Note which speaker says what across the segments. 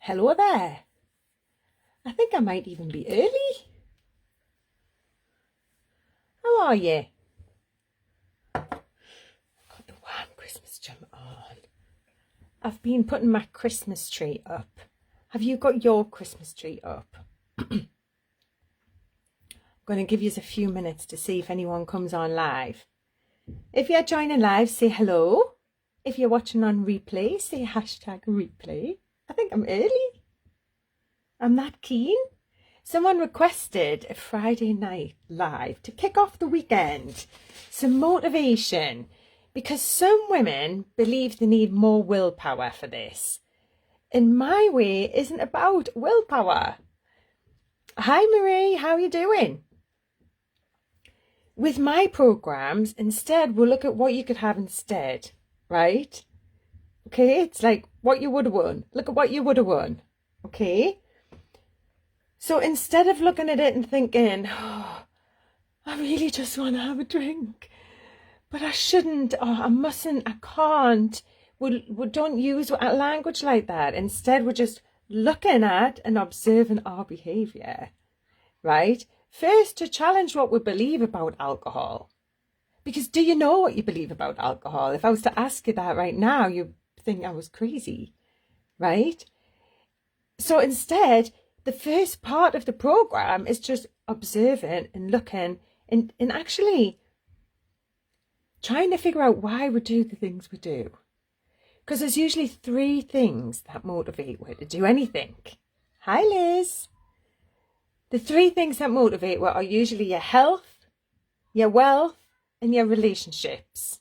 Speaker 1: Hello there. I think I might even be early. How are you? Got the warm Christmas jumper on. I've been putting my Christmas tree up. Have you got your Christmas tree up? I'm going to give you a few minutes to see if anyone comes on live. If you're joining live, say hello. If you're watching on replay, say #replay. I think I'm early. I'm that keen. Someone requested a Friday night live to kick off the weekend. Some motivation. Because some women believe they need more willpower for this. And my way isn't about willpower. Hi Marie, how are you doing? With my programs, instead we'll look at what you could have instead, right? Okay, it's like what you would have won. Look at what you would have won, okay? So instead of looking at it and thinking, oh, I really just want to have a drink, but I shouldn't, or I mustn't, I can't, we don't use a language like that. Instead, we're just looking at and observing our behaviour, right? First, to challenge what we believe about alcohol. Because do you know what you believe about alcohol? If I was to ask you that right now, you'd think I was crazy, right? So instead, the first part of the program is just observing and looking and actually trying to figure out why we do the things we do. Because there's usually 3 things that motivate you to do anything. Hi Liz. The 3 things that motivate you are usually your health, your wealth, and your relationships.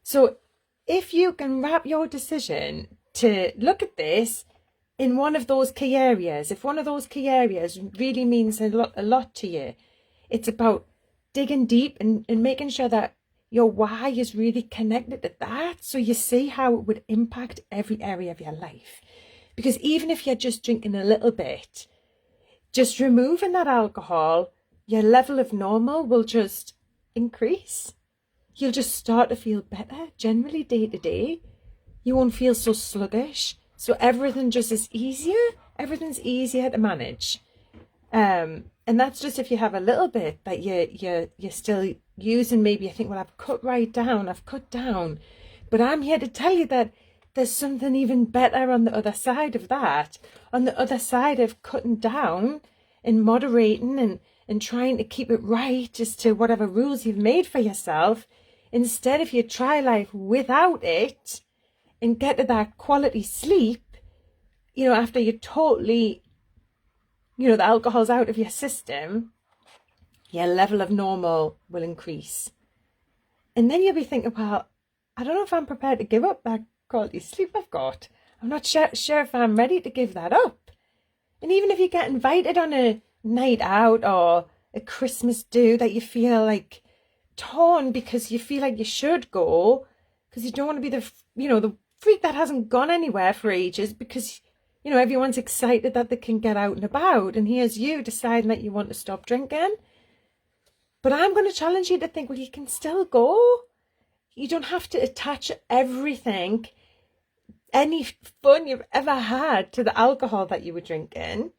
Speaker 1: So if you can wrap your decision to look at this in one of those key areas, if one of those key areas really means a lot to you, it's about digging deep and making sure that your why is really connected to that, so you see how it would impact every area of your life. Because even if you're just drinking a little bit, just removing that alcohol, your level of normal will just increase. You'll just start to feel better generally day to day. You won't feel so sluggish. So everything just is easier. Everything's easier to manage. And that's just if you have a little bit that you're still using. Maybe you think, well, I've cut down. But I'm here to tell you that there's something even better on the other side of that. On the other side of cutting down and moderating and trying to keep it right as to whatever rules you've made for yourself. Instead, if you try life without it and get to that quality sleep, after you totally, the alcohol's out of your system, your level of normal will increase. And then you'll be thinking, well, I don't know if I'm prepared to give up that quality sleep I've got. I'm not sure if I'm ready to give that up. And even if you get invited on a night out or a Christmas do that you feel like torn because you feel like you should go, because you don't want to be the freak that hasn't gone anywhere for ages because, everyone's excited that they can get out and about, and here's you deciding that you want to stop drinking. But I'm going to challenge you to think, well, you can still go. You don't have to attach everything, any fun you've ever had, to the alcohol that you were drinking.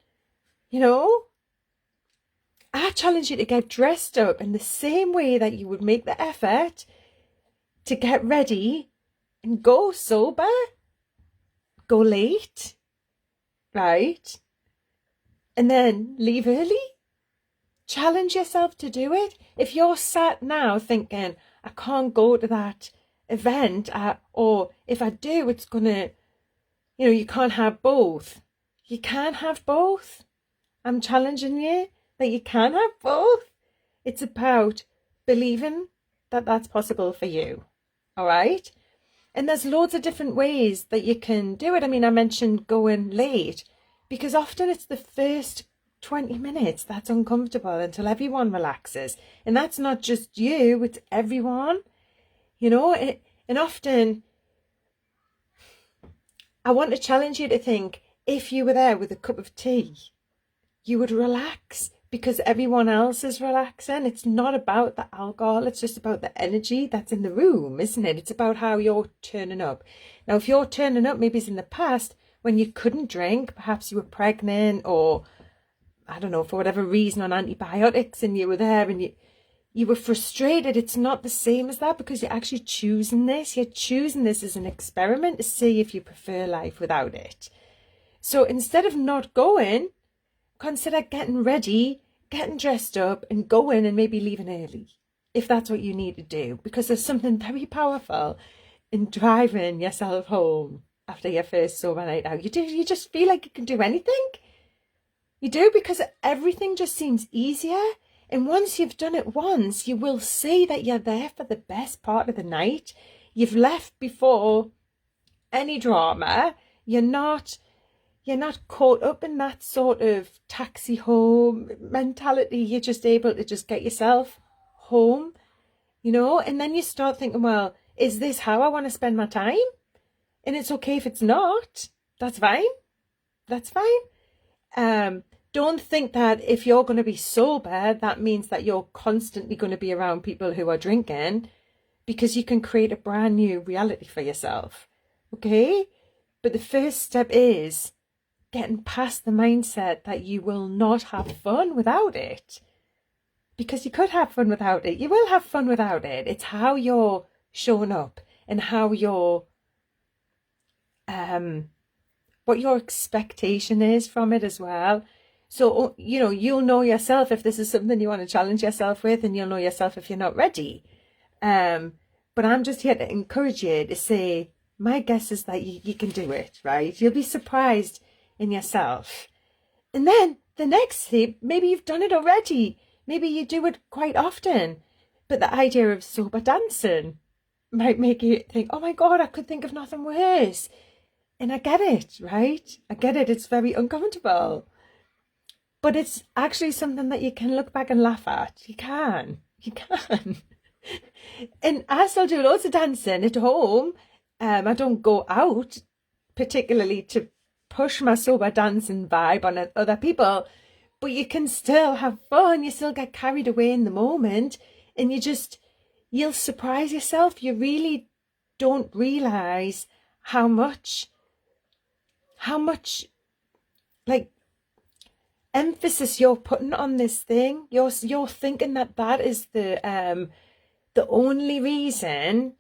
Speaker 1: I challenge you to get dressed up in the same way that you would make the effort to get ready and go sober, go late, right? And then leave early. Challenge yourself to do it. If you're sat now thinking, I can't go to that event, or if I do, it's gonna, you can't have both. You can have both. I'm challenging you that you can have both. It's about believing that that's possible for you. All right? And there's loads of different ways that you can do it. I mean, I mentioned going late because often it's the first 20 minutes that's uncomfortable until everyone relaxes. And that's not just you, it's everyone. And often I want to challenge you to think, if you were there with a cup of tea, you would relax because everyone else is relaxing. It's not about the alcohol, it's just about the energy that's in the room, isn't it? It's about how you're turning up. Now, if you're turning up, maybe it's in the past when you couldn't drink. Perhaps you were pregnant, or I don't know, for whatever reason, on antibiotics, and you were there and you were frustrated. It's not the same as that, because you're actually choosing this. You're choosing this as an experiment to see if you prefer life without it. So instead of not going, consider getting ready, getting dressed up and going, and maybe leaving early if that's what you need to do, because there's something very powerful in driving yourself home after your first sober night out. You just feel like you can do anything. You do, because everything just seems easier. And once you've done it once, you will see that you're there for the best part of the night. You've left before any drama. You're not caught up in that sort of taxi home mentality. You're just able to just get yourself home, and then you start thinking, well, is this how I want to spend my time? And it's okay if it's not. That's fine. Don't think that if you're going to be sober, that means that you're constantly going to be around people who are drinking, because you can create a brand new reality for yourself. Okay? But the first step is getting past the mindset that you will not have fun without it. Because you could have fun without it. You will have fun without it. It's how you're showing up and how you're what your expectation is from it as well. So, you'll know yourself if this is something you want to challenge yourself with, and you'll know yourself if you're not ready. But I'm just here to encourage you to say, my guess is that you can do it, right? You'll be surprised in yourself. And then the next step, maybe you've done it already. Maybe you do it quite often. But the idea of sober dancing might make you think, oh my God, I could think of nothing worse. And I get it, right? I get it. It's very uncomfortable. But it's actually something that you can look back and laugh at. You can. And I still do loads of dancing at home. I don't go out particularly to push my sober dancing vibe on other people. But you can still have fun. You still get carried away in the moment. And you'll surprise yourself. You really don't realise how much like emphasis you're putting on this thing. You're thinking that is the only reason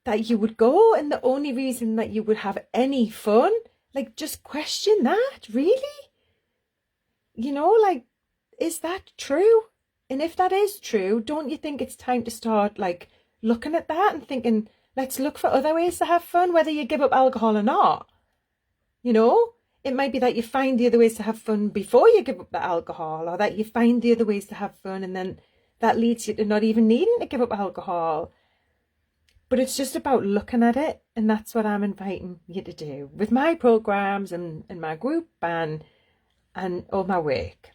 Speaker 1: that you would go, and the only reason that you would have any fun. Like, just question that, really? Is that true? And if that is true, don't you think it's time to start looking at that and thinking, let's look for other ways to have fun, whether you give up alcohol or not? It might be that you find the other ways to have fun before you give up the alcohol, or that you find the other ways to have fun and then that leads you to not even needing to give up alcohol. But it's just about looking at it, and that's what I'm inviting you to do with my programs and my group and all my work.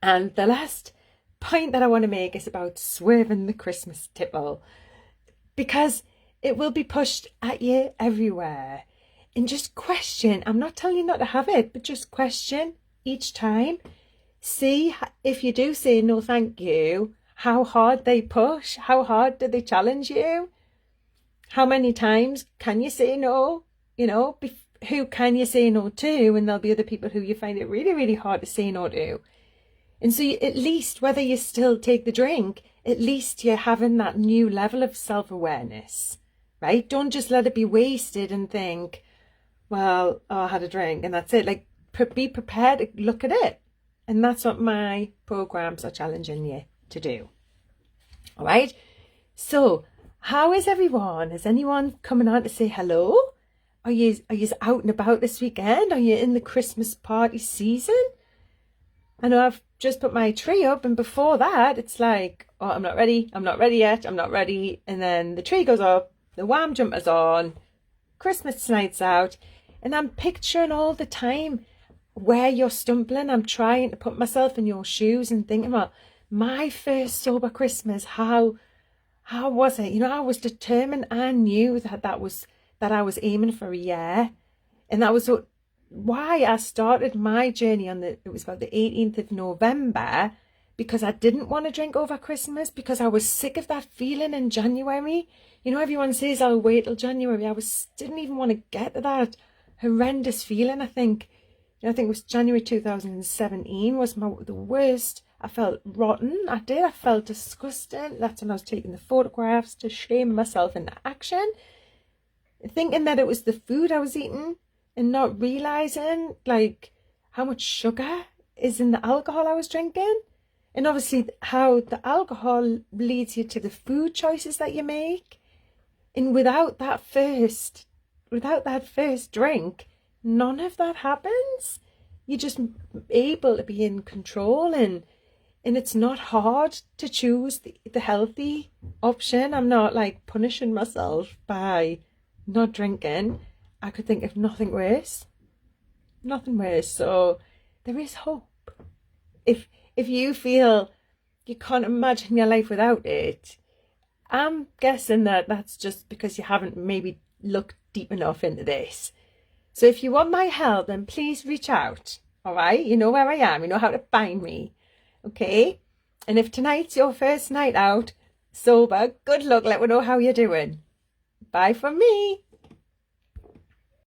Speaker 1: And the last point that I want to make is about swerving the Christmas tipple, because it will be pushed at you everywhere. And just question. I'm not telling you not to have it, but just question each time. See if you do say no thank you, how hard they push, how hard do they challenge you? How many times can you say no? Who can you say no to? And there'll be other people who you find it really, really hard to say no to. And so at least, whether you still take the drink, at least you're having that new level of self-awareness, right? Don't just let it be wasted and think, well, I had a drink and that's it. Be prepared to look at it. And that's what my programs are challenging you to do. All right. So how is everyone? Is anyone coming on to say hello? Are you out and about this weekend? Are you in the Christmas party season? I know I've just put my tree up, and before that it's like, oh, I'm not ready yet, I'm not ready. And then the tree goes up, the wham jumper's on, Christmas night's out, and I'm picturing all the time where you're stumbling. I'm trying to put myself in your shoes and thinking about my first sober Christmas. How was it? I was determined. I knew that I was aiming for a year, and that was why I started my journey it was about the 18th of November, because I didn't want to drink over Christmas, because I was sick of that feeling in January. Everyone says I'll wait till January. I didn't even want to get to that horrendous feeling. I think it was January 2017 was the worst. I felt rotten. I felt disgusting. That's when I was taking the photographs to shame myself into action, thinking that it was the food I was eating and not realizing like how much sugar is in the alcohol I was drinking, and obviously how the alcohol leads you to the food choices that you make. And without that first drink, none of that happens. You're just able to be in control, and it's not hard to choose the healthy option. I'm not like punishing myself by not drinking. I could think of nothing worse. So there is hope. If you feel you can't imagine your life without it, I'm guessing that that's just because you haven't maybe looked deep enough into this. So if you want my help, then please reach out. All right, you know where I am. You know how to find me. Okay, and if tonight's your first night out sober, good luck. Let me know how you're doing. Bye from me.